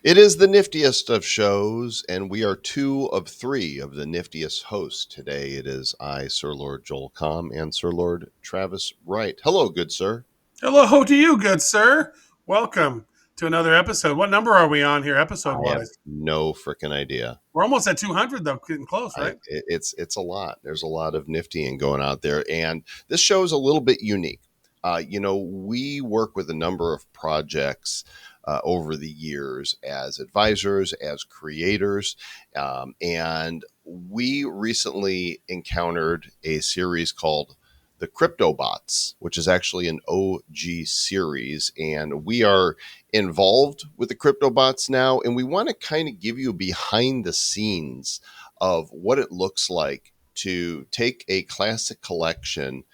It is the niftiest of shows, and we are two of three of the niftiest hosts. Today it is I, Sir Lord Joel Comm, and Sir Lord Travis Wright. Hello, good sir. Hello to you, good sir. Welcome to another episode. What number are we on here, episode I have wise? no freaking idea. We're almost at 200, though. Getting close, right? It's a lot. There's a lot of niftying going out there, and this show is a little bit unique. We work with a number of projects over the years as advisors, as creators, and we recently encountered a series called the Cryptobots, which is actually an OG series, and we are involved with the Cryptobots now, and we want to kind of give you behind the scenes of what it looks like to take a classic collection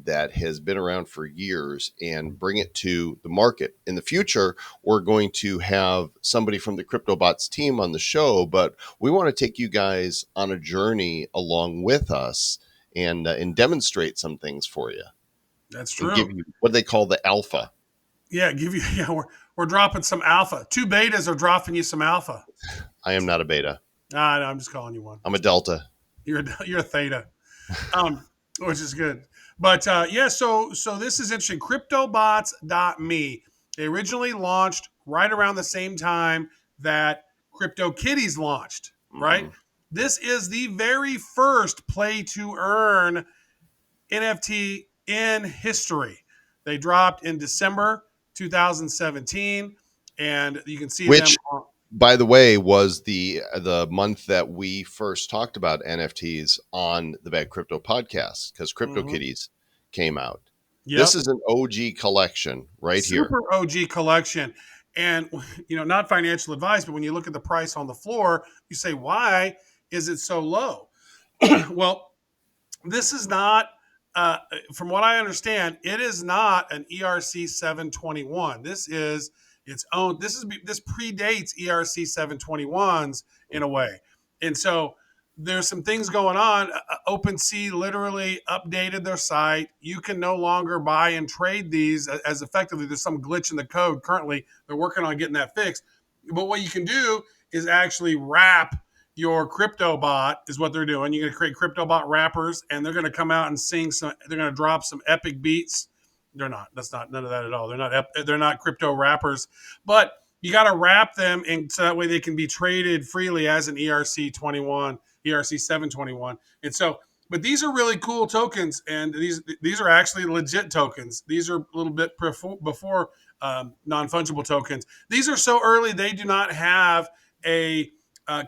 that has been around for years and bring it to the market. In the future, we're going to have somebody from the Cryptobots team on the show, but we want to take you guys on a journey along with us and demonstrate some things for you That's and give true. you what they call the alpha. Yeah, give you. Yeah, we're dropping some alpha. Two betas are dropping you some alpha. I am not a beta. Nah, no, I'm just calling you one. I'm a delta. You're a theta, which is good. But yeah, so this is interesting. Cryptobots.me. They originally launched right around the same time that CryptoKitties launched. Right. Mhm. This is the very first play to earn NFT in history. They dropped in December 2017, and you can see them Which, on. by the way, was the month that we first talked about NFTs on the Bad Crypto podcast because Mhm. CryptoKitties came out. This Yep. is an OG collection right here. Super OG collection. And, not financial advice, but when you look at the price on the floor, you say, why is it so low? Well, this is not, uh, from what I understand, it is not an ERC 721. This is its own. This predates ERC 721s in a way, and so there's some things going on. OpenSea literally updated their site. You can no longer buy and trade these as effectively. There's some glitch in the code currently. They're working on getting that fixed. But what you can do is actually wrap your crypto bot is what they're doing. You're going to create crypto bot rappers, and they're going to come out and sing some. They're going to drop some epic beats. They're not. That's not none of that at all. They're not crypto rappers, but you got to wrap them, and so that way they can be traded freely as an ERC 21, ERC 721, and so. But these are really cool tokens, and these are actually legit tokens. These are a little bit before non fungible tokens. These are so early they do not have a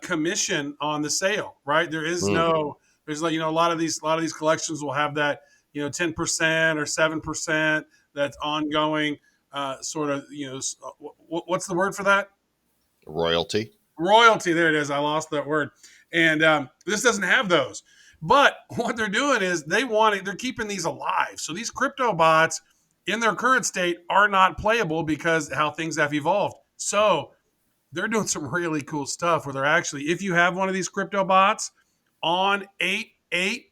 commission on the sale, right? There is Mm. no, there's like, a lot of these collections will have that, 10% or 7% that's ongoing, sort of, what's the word for that? Royalty. Royalty. There it is. I lost that word. And this doesn't have those. But what they're doing is they're keeping these alive. So these crypto bots in their current state are not playable because how things have evolved. So they're doing some really cool stuff where they're actually, if you have one of these crypto bots on 8.8,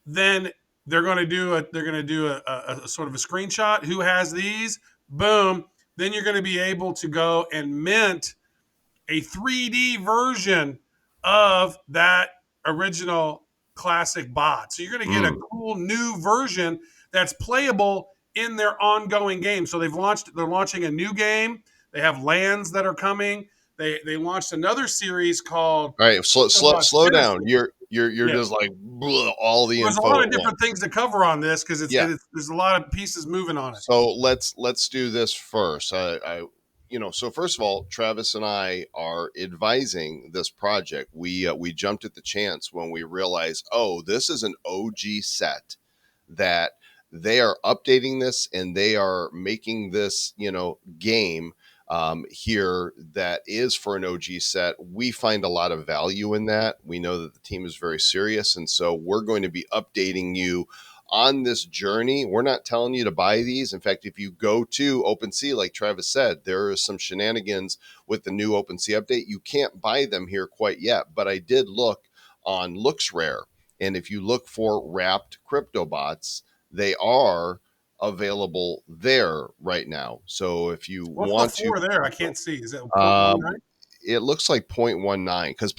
then they're going to do a sort of a screenshot. Who has these? Boom. Then you're going to be able to go and mint a 3D version of that original classic bot. So you're going to get a Mm. cool new version that's playable in their ongoing game. So they're launching a new game. They have lands that are coming. They launched another series called All right, Cryptobots slow down. Genesis. You're Yeah. just like all the There's a info lot at of different once. things to cover on this because Yeah. there's a lot of pieces moving on it. So let's do this first. So first of all, Travis and I are advising this project. We jumped at the chance when we realized, oh, this is an OG set that they are updating this and they are making this game here that is for an OG set. We find a lot of value in that. We know that the team is very serious, and so we're going to be updating you on this journey. We're not telling you to buy these. In fact, if you go to OpenSea, like Travis said, there is some shenanigans with the new OpenSea update. You can't buy them here quite yet, but I did look on LooksRare, and if you look for wrapped crypto bots, they are available there right now. So if you What's the want to, floor there? I can't see. Is it um, 0.19? it looks like 0.19 because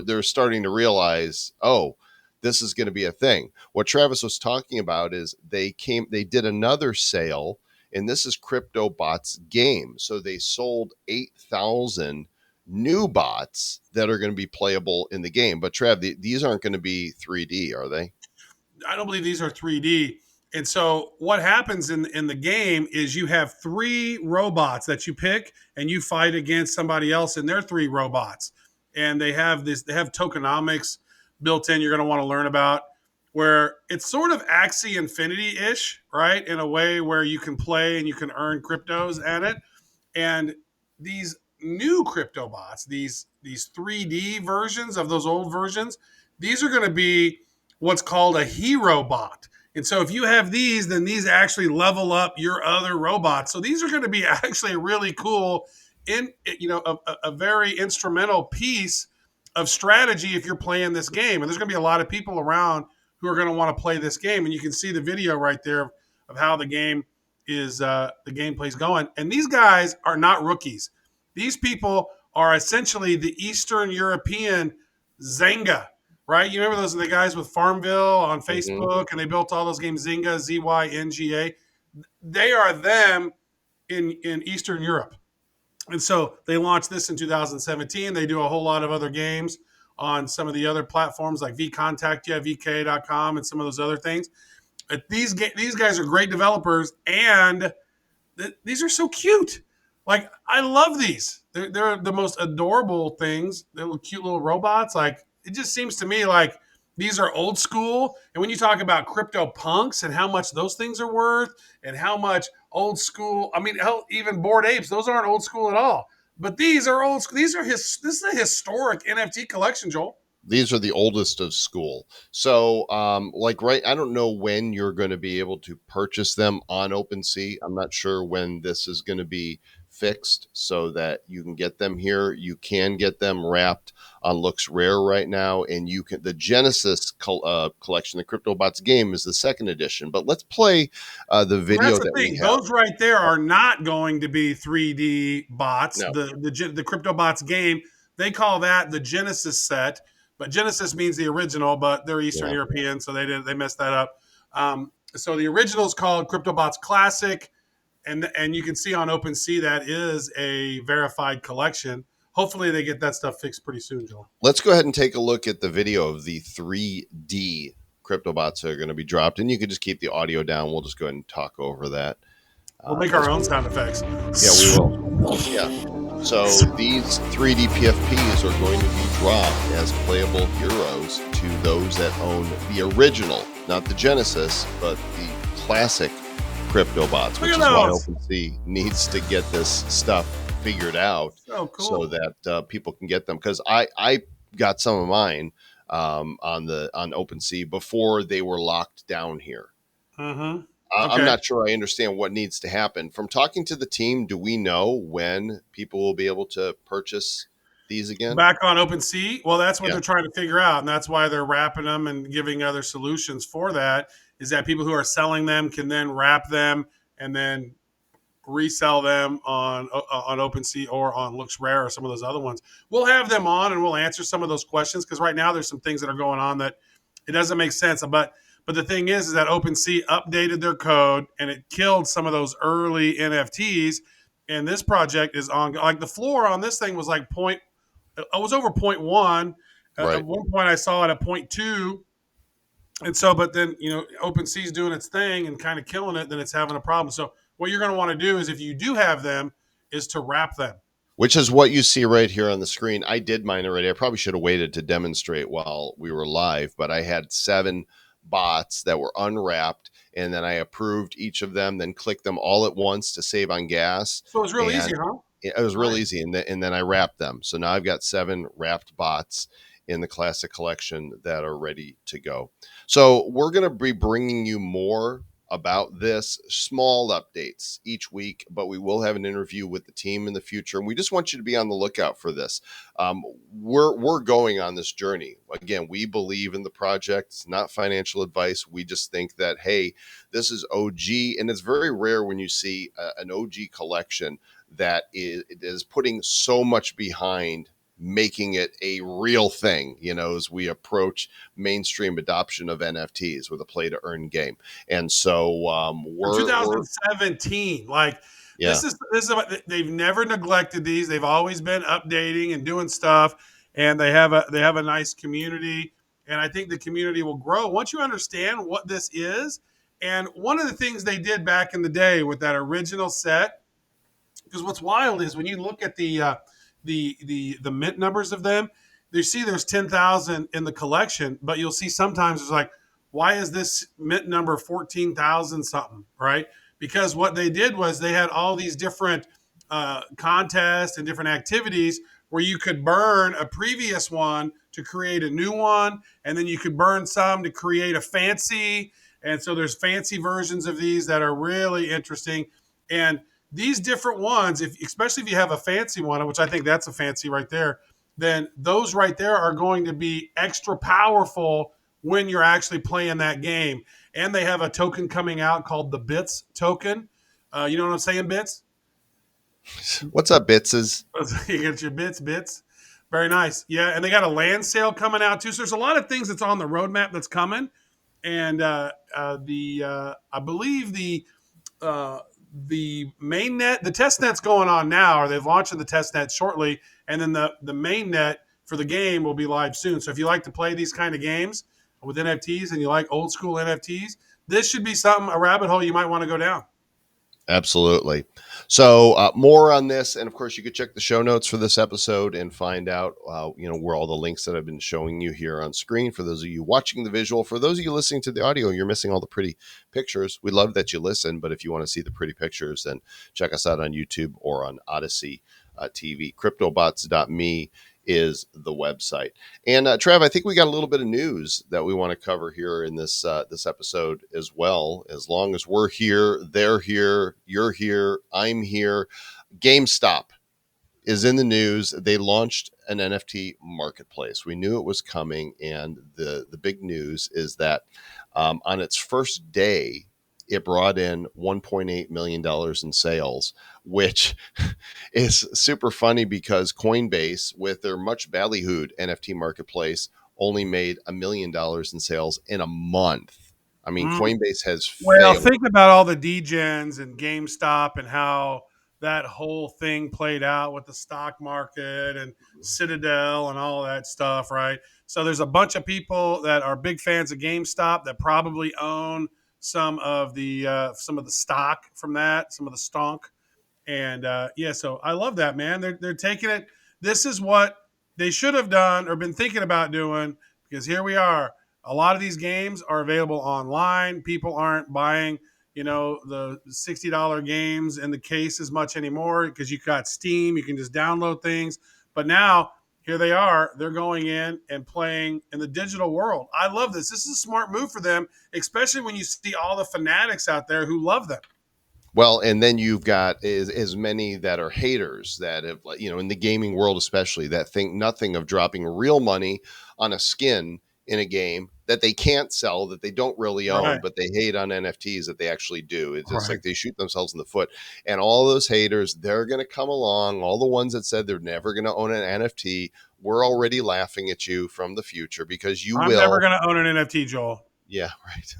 they're starting to realize, oh, this is going to be a thing. What Travis was talking about is they did another sale, and this is Cryptobots game. So they sold 8,000 new bots that are going to be playable in the game. But Trav, these aren't going to be 3D, are they? I don't believe these are 3D. And so what happens in the game is you have three robots that you pick and you fight against somebody else and their three robots. And they have tokenomics built in you're going to want to learn about where it's sort of Axie Infinity-ish, right? In a way where you can play and you can earn cryptos at it. And these new crypto bots, these 3D versions of those old versions, these are going to be what's called a hero bot. And so if you have these, then these actually level up your other robots. So these are going to be actually really cool a very instrumental piece of strategy if you're playing this game. And there's going to be a lot of people around who are going to want to play this game. And you can see the video right there of how the gameplay's going. And these guys are not rookies. These people are essentially the Eastern European Zynga, right? You remember those are the guys with Farmville on Mm-hmm. Facebook, and they built all those games Zynga, Zynga. They are them in Eastern Europe. And so they launched this in 2017. They do a whole lot of other games on some of the other platforms like VKontakte, VK.com, and some of those other things. But these guys are great developers, and these are so cute. Like I love these. They're the most adorable things. They're little cute little robots. Like it just seems to me like these are old school. And when you talk about crypto punks and how much those things are worth and how much old school, I mean, hell, even Bored Apes, those aren't old school at all. But these are old school. This is a historic NFT collection, Joel. These are the oldest of school. So, I don't know when you're going to be able to purchase them on OpenSea. I'm not sure when this is going to be fixed so that you can get them here. You can get them wrapped on Looks Rare right now, and you can. The Genesis collection, the CryptoBots game, is the second edition. But let's play the Well, that's video the that we thing. have. Those right there are not going to be 3D bots. No, The Cryptobots game, they call that the Genesis set. But Genesis means the original, but they're Eastern yeah. European, so they messed that up. So the original is called Cryptobots Classic, and you can see on OpenSea that is a verified collection. Hopefully, they get that stuff fixed pretty soon, Joel. Let's go ahead and take a look at the video of the 3D Cryptobots that are going to be dropped, and you can just keep the audio down. We'll just go ahead and talk over that. We'll make As our own sound effects. Yeah, we will. Yeah. So these 3D PFPs are going to be dropped as playable heroes to those that own the original, not the Genesis, but the classic Cryptobots, which is why OpenSea needs to get this stuff figured out So cool. so that people can get them. Because I got some of mine on OpenSea before they were locked down here. Mm-hmm. I'm Okay. not sure I understand what needs to happen. From talking to the team, do we know when people will be able to purchase these again? Back on OpenSea? Well, that's what Yeah. they're trying to figure out, and that's why they're wrapping them and giving other solutions for that. Is that people who are selling them can then wrap them and then resell them on OpenSea or on Looks Rare or some of those other ones. We'll have them on and we'll answer some of those questions because right now there's some things that are going on that it doesn't make sense. But the thing is that OpenSea updated their code and it killed some of those early NFTs. And this project is on like the floor on this thing was like point. It was over point one. At Right. one point, I saw it at point two. And so, but then, OpenSea's doing its thing and kind of killing it, then it's having a problem. So, what you're going to want to do is if you do have them, is to wrap them. Which is what you see right here on the screen. I did mine already. I probably should have waited to demonstrate while we were live, but I had 7 bots that were unwrapped, and then I approved each of them, then clicked them all at once to save on gas. So, it's real easy, And huh? it was real Nice. easy, and then I wrapped them. So now I've got 7 wrapped bots in the classic collection that are ready to go. So we're going to be bringing you more about this, small updates each week, but we will have an interview with the team in the future. And we just want you to be on the lookout for this. We're going on this journey. Again, we believe in the project. It's not financial advice. We just think that, hey, this is OG, and it's very rare when you see an OG collection that is putting so much behind making it a real thing, as we approach mainstream adoption of NFTs with a play to earn game. And so From we're 2017. Like yeah, this is they've never neglected these. They've always been updating and doing stuff, and they have a nice community. And I think the community will grow once you understand what this is. And one of the things they did back in the day with that original set, because what's wild is when you look at the mint numbers of them, you see there's 10,000 in the collection, but you'll see sometimes it's like, why is this mint number 14,000 something, right? Because what they did was they had all these different contests and different activities where you could burn a previous one to create a new one, and then you could burn some to create a fancy. And so there's fancy versions of these that are really interesting. And these different ones, especially if you have a fancy one, which I think that's a fancy right there, then those right there are going to be extra powerful when you're actually playing that game. And they have a token coming out called the Bits token. You know what I'm saying, Bits? what's up, Bitses? You get your bits. Very nice. Yeah, and they got a land sale coming out too. So there's a lot of things that's on the roadmap that's coming. And I believe uh, the main net, the test net's going on now, or they've launched the test net shortly, and then the main net for the game will be live soon. So if you like to play these kind of games with NFTs and you like old school NFTs, this should be a rabbit hole you might want to go down. Absolutely. So more on this, and of course, you could check the show notes for this episode and find out, where all the links that I've been showing you here on screen. For those of you watching the visual, for those of you listening to the audio, you're missing all the pretty pictures. We love that you listen, but if you want to see the pretty pictures, then check us out on YouTube or on Odyssey TV. Cryptobots.me is the website. And Trav, I think we got a little bit of news that we want to cover here in this episode as well. As long as we're here, they're here, you're here, I'm here. GameStop is in the news. They launched an NFT marketplace. We knew it was coming, and the big news is that on its first day, it brought in $1.8 million in sales, which is super funny because Coinbase, with their much ballyhooed NFT marketplace, only made $1 million in sales in a month. I mean, Coinbase has Well, failed. think about all the degens and GameStop and how that whole thing played out with the stock market and Citadel and all that stuff, right? So there's a bunch of people that are big fans of GameStop that probably own some of the stock from that, some of the stonk. And yeah, so I love that, man. They're taking it. This is what they should have done or been thinking about doing, because here we are. A lot of these games are available online. People aren't buying, the $60 games in the case as much anymore because you got Steam. You can just download things. But now here they are. They're going in and playing in the digital world. I love this. This is a smart move for them, especially when you see all the fanatics out there who love them. Well, and then you've got as many that are haters that have, in the gaming world especially, that think nothing of dropping real money on a skin in a game that they can't sell, that they don't really own, Right. but they hate on NFTs that they actually do. It's just Right. like they shoot themselves in the foot. And all those haters, they're going to come along. All the ones that said they're never going to own an NFT, we're already laughing at you from the future because you I'm never will. going to own an NFT, Joel. Yeah, right.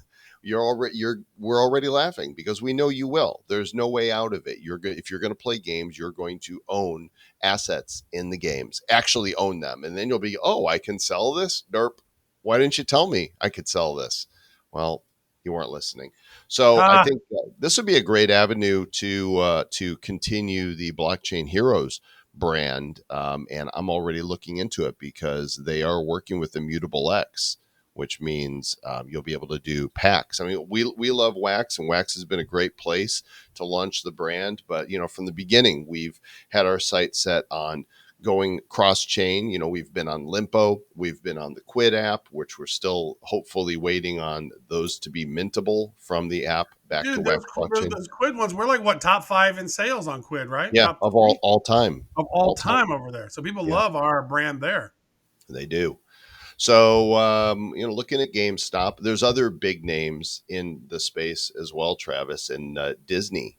We're already laughing because we know you will. There's no way out of it. If you're going to play games, you're going to own assets in the games, actually own them, and then you'll be, oh, I can sell this. Derp. Why didn't you tell me I could sell this? Well, you weren't listening. So I Ah, think this would be a great avenue to continue the Blockchain Heroes brand, and I'm already looking into it because they are working with Immutable X, which means you'll be able to do packs. I mean, we love Wax, and Wax has been a great place to launch the brand. But from the beginning, we've had our sight set on going cross chain. We've been on Limpo, we've been on the Quid app, which we're still hopefully waiting on those to be mintable from the app back to Dude, web those, blockchain. those Quid ones, we're like what, top five in sales on Quid, right? Yeah, Top of three all time, of all all time. time over there. So people Yeah, love our brand there. they do. So, looking at GameStop, there's other big names in the space as well, Travis, and Disney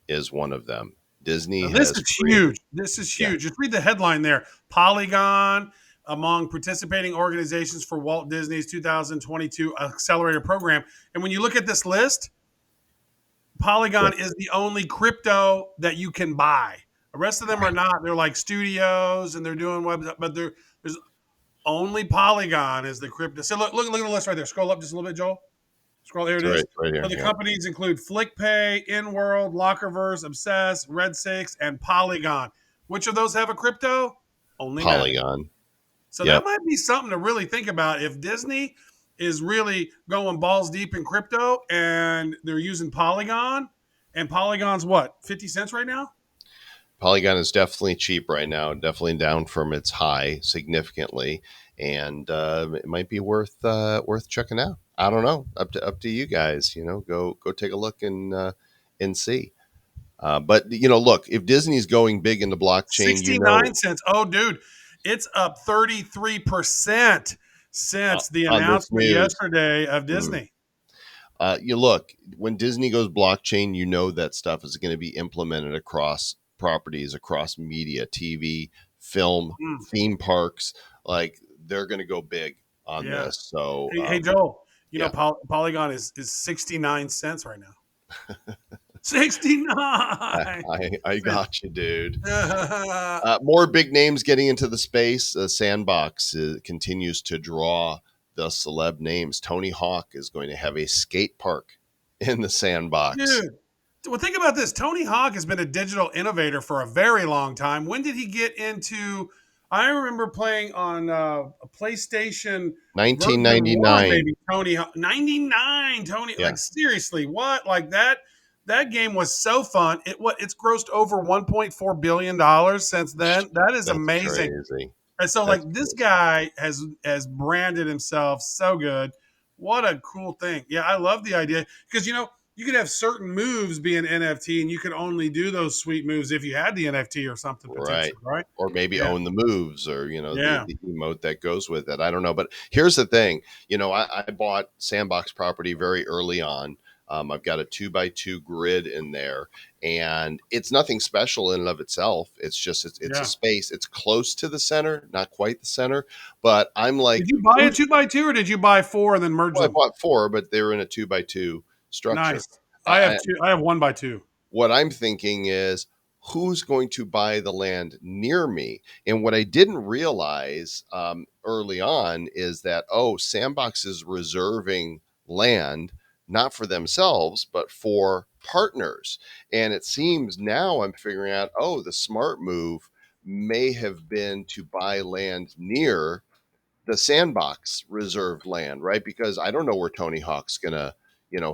is one of them. Disney Now, this has is created, huge. This is yeah, huge. Just read the headline there. Polygon among participating organizations for Walt Disney's 2022 Accelerator Program. And when you look at this list, sure, Polygon is the only crypto that you can buy. The rest of them are right, not. They're like studios and they're doing web, but there's only Polygon is the crypto. So look at the list right there. Scroll up just a little bit, Joel. Scroll, there it right, is. right here, So the yeah, companies include FlickPay, InWorld, Lockerverse, Obsess, Red6, and Polygon. Which of those have a crypto? Only Meta. Polygon, So that yep. might be something to really think about. If Disney is really going balls deep in crypto and they're using Polygon, and Polygon's what, 50 cents right now? Polygon is definitely cheap right now, definitely down from its high significantly, and it might be worth checking out. I don't know, up to you guys. Go take a look and see. But look, if Disney's going big into blockchain, 69 cents. Oh, dude, it's up 33% since the on this announcement news. yesterday of Mm, Disney. you look, when Disney goes blockchain, that stuff is going to be implemented across properties, across media, TV, film, Mm, theme parks. Like they're going to go big on yeah. this. So Hey, Joel, yeah, Polygon is 69 cents right now. I, 69 I cents. got you, dude. More big names getting into the space. Sandbox continues to draw the celeb names. Tony Hawk is going to have a skate park in the Sandbox. Dude, well, think about this. Tony Hawk has been a digital innovator for a very long time. When did he get into? I remember playing on a PlayStation version one, 1999. maybe Tony Hawk 99. Tony, Yeah, like seriously, what? Like that? That game was so fun. It's grossed over 1.4 billion dollars since then. That is that's amazing. crazy. And so like That's this crazy. guy has branded himself so good. What a cool thing. Yeah, I love the idea because you could have certain moves be an NFT and you could only do those sweet moves if you had the NFT or something Right. potentially, right? Or maybe Yeah. own the moves or, Yeah. the emote that goes with it. I don't know. But here's the thing. I bought Sandbox property very early on. I've got a 2x2 grid in there, and it's nothing special in and of itself. It's just it's a Yeah. space. It's close to the center, not quite the center, but I'm Did like, you buy a who's? 2x2 or did you buy four and then merge Well, I them? bought four, but they were in a 2x2 structure. Nice. I have two. I have one by two. What I'm thinking is, who's going to buy the land near me? And what I didn't realize early on is that, Sandbox is reserving land not for themselves, but for partners. And it seems now I'm figuring out, the smart move may have been to buy land near the Sandbox reserved land, right? Because I don't know where Tony Hawk's gonna,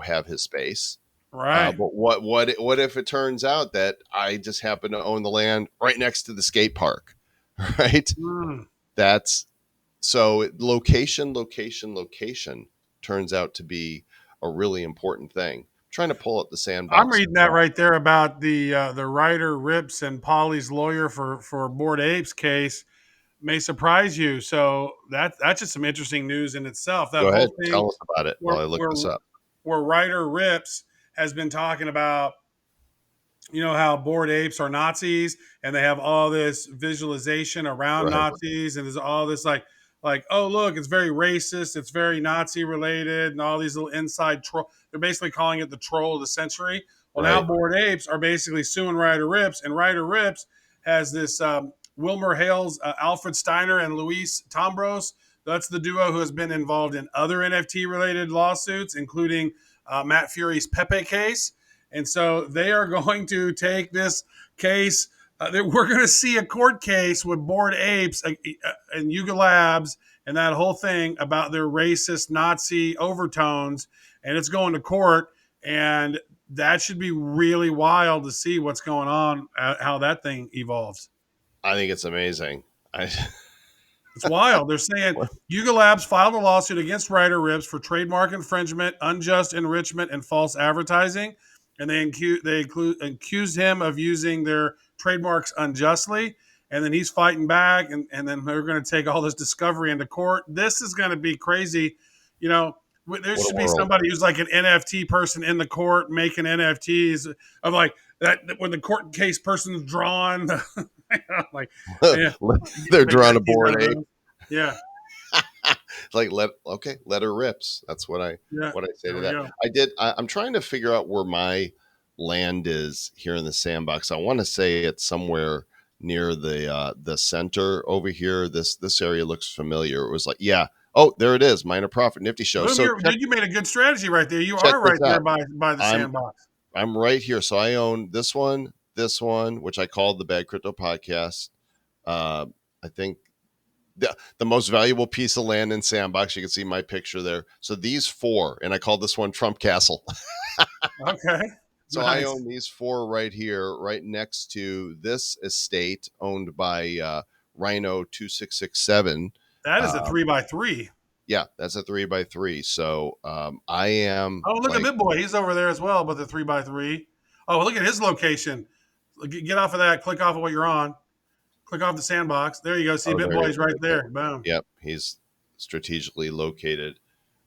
have his space. Right. But what if it turns out that I just happen to own the land right next to the skate park, right? Mm. That's so location turns out to be a really important thing. I'm trying to pull up the I'm Sandbox. reading that right there about the writer Rips and Polly's lawyer for Bored Apes case may surprise you. So that's just some interesting news in itself. That Go whole ahead, thing tell us about it where while I look where this up. where writer Rips has been talking about, how bored apes are Nazis and they have all this visualization around Right, Nazis and there's all this like, oh look, it's very racist, it's very Nazi related, and all these little inside troll. They're basically calling it the troll of the century. Well, now right, bored apes are basically suing Ryder Rips, and Ryder Rips has this Wilmer Hales, Alfred Steiner, and Luis Tombros. That's the duo who has been involved in other NFT related lawsuits, including Matt Fury's Pepe case. And so they are going to take this case. We're going to see a court case with Bored Apes and Yuga Labs and that whole thing about their racist Nazi overtones. And it's going to court. And that should be really wild to see what's going on, how that thing evolves. I think it's amazing. I It's wild. They're saying Yuga Labs filed a lawsuit against Ryder Ribs for trademark infringement, unjust enrichment, and false advertising. And accused him of using their trademarks unjustly. And then he's fighting back. And then they're going to take all this discovery into court. This is going to be crazy. You know, there what a should be world. somebody who's like an NFT person in the court making NFTs of like that when the court case person's drawn. Like, yeah, They're make drawing a NFTs out board of ape. those. Yeah, Like let her rips. That's yeah. what I say There to we that. go. I'm trying to figure out where my land is here in the sandbox. I want to say it's somewhere near the center over here. This area looks familiar. It was like, yeah. Oh, there it is. Minor Profit Nifty Show. Boom! So You made a good strategy right there. You check are this right there out. by the I'm sandbox. I'm right here. So I own this one, which I called the Bad Crypto Podcast. I think the most valuable piece of land in Sandbox. You can see my picture there. So these four, and I called this one Trump Castle. Okay, So I nice. own these four right here, right next to this estate owned by Rhino 2667. That is a Um, 3x3. yeah, that's a 3x3. So I am Oh, look at like, Big Boy. He's over there as well, but the 3x3. Oh, look at his location. Get off of that. Click off of what you're on. Click off the sandbox. There you go. See, oh, Bit there he is Boy's right right there. there. Boom. Yep, he's strategically located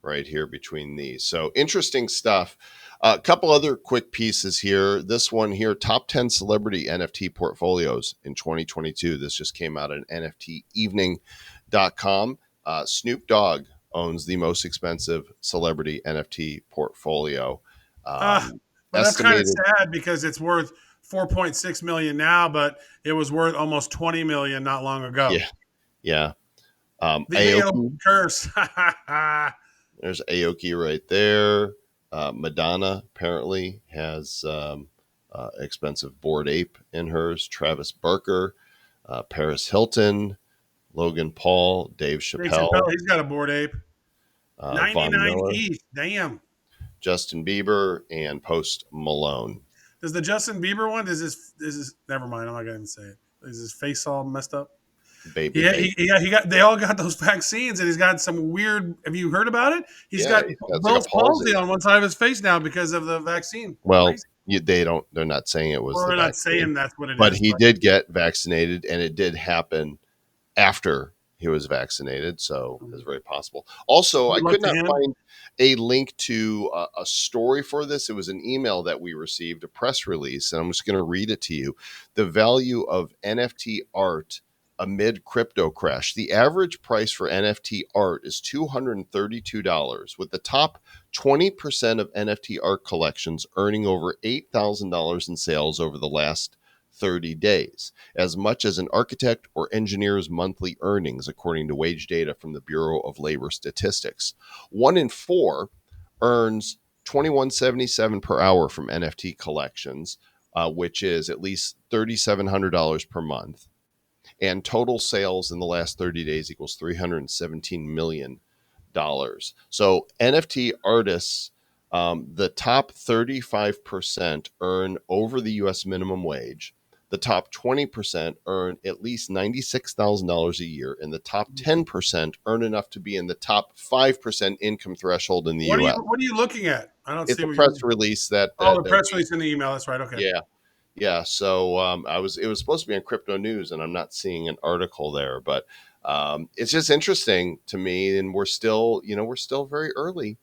right here between these. So interesting stuff. A couple other quick pieces here. This one here, top 10 celebrity NFT portfolios in 2022. This just came out on NFTevening.com. Snoop Dogg owns the most expensive celebrity NFT portfolio. Uh, Um, but that's kind of estimated, sad because it's worth 4.6 million now, but it was worth almost 20 million not long ago. yeah, yeah. The Bale Aoki, curse. there's Aoki right there. Madonna apparently has expensive Bored Ape in hers. Travis Barker, Paris Hilton, Logan Paul, Dave Dave Chappelle, Chappelle, he's got a board ape. Von 99 Miller, each. Damn. Justin Bieber, and Post Malone. Does the Justin Bieber one? Is this? Never mind. I'm not gonna even say it. Is his face all messed up? Baby Yeah, face. he got. They all got those vaccines, and he's got some weird. Have you heard about it? He's Yeah, got it's like a Bell's palsy palsy. on one side of his face now because of the vaccine. Well, Crazy. they're not saying it was Well, the they're not vaccine, saying that's what it but is, he but did get vaccinated, and it did happen after he was vaccinated, so it's very possible. Also, I good luck could to not him. find a link to a story for this. It was an email that we received, a press release, and I'm just going to read it to you. The value of NFT art amid crypto crash. The average price for NFT art is $232, with the top 20% of NFT art collections earning over $8,000 in sales over the last 30 days, as much as an architect or engineer's monthly earnings, according to wage data from the Bureau of Labor Statistics. One in four earns 2177 per hour from NFT collections, which is at least $3,700 per month. And total sales in the last 30 days equals $317 million. So NFT artists, the top 35% earn over the US minimum wage. The top 20% earn at least $96,000 a year, and the top 10% earn enough to be in the top 5% income threshold in the US. What are you looking at? I don't It's see a what you're. press release that Oh, that the that press we release in the email. That's right. Okay. yeah. Yeah, so it was supposed to be on Crypto News, and I'm not seeing an article there, but it's just interesting to me, and we're still very early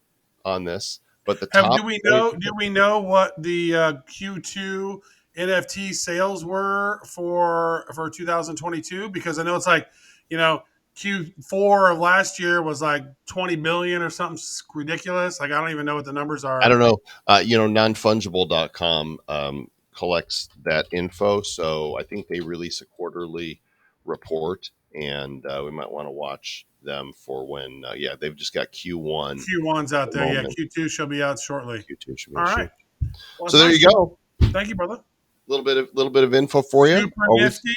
on this, but the Have top 20, do we know what the Q2 NFT sales were for 2022? Because I know it's like, you know, Q4 of last year was like 20 billion or something ridiculous. Like I don't even know what the numbers I are. don't know, nonfungible.com collects that info, so I think they release a quarterly report, and we might want to watch them for when, they've just got Q1 at Q1's out the there. Yeah, moment. Q2 shall be out shortly. Q2 should be All right. issued. Well, So it's there nice. you go. Thank you, brother. Little bit of info for you. Super Always nifty.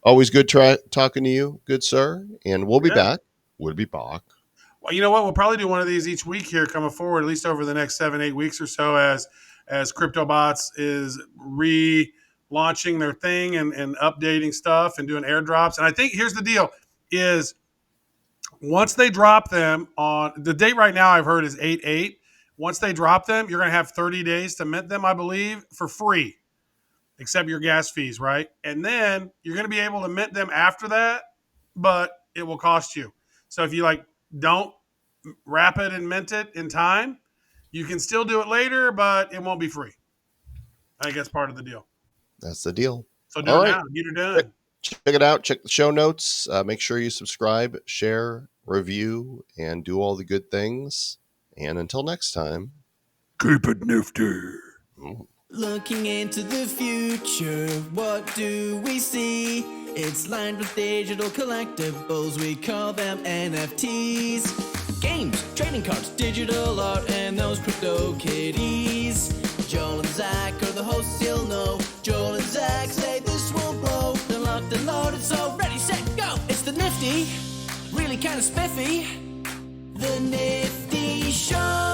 always good talking to you, good sir. And we'll be Yeah. back. We'll be back. Well, you know what? We'll probably do one of these each week here coming forward, at least over the next 7, 8 weeks or so, as Cryptobots is launching their thing and updating stuff and doing airdrops. And I think here's the deal is once they drop them on the date right now, I've heard is 8/8. Once they drop them, you're going to have 30 days to mint them, I believe, for free, except your gas fees, right? And then you're going to be able to mint them after that, but it will cost you. So if you like don't wrap it and mint it in time, you can still do it later, but it won't be free. I think that's part of the deal. That's the deal. So do All it right. now. Get her done. Check it out. Check the show notes. Make sure you subscribe, share, review, and do all the good things. And until next time, Keep it nifty. Looking into the future, what do we see? It's lined with digital collectibles, we call them NFTs. Games, trading cards, digital art, and those crypto kitties. Joel and Zach are the hosts, you'll know. Joel and Zach say this will blow. They're locked and loaded, so ready, set, go! It's the Nifty, really kind of spiffy. The Nifty Show.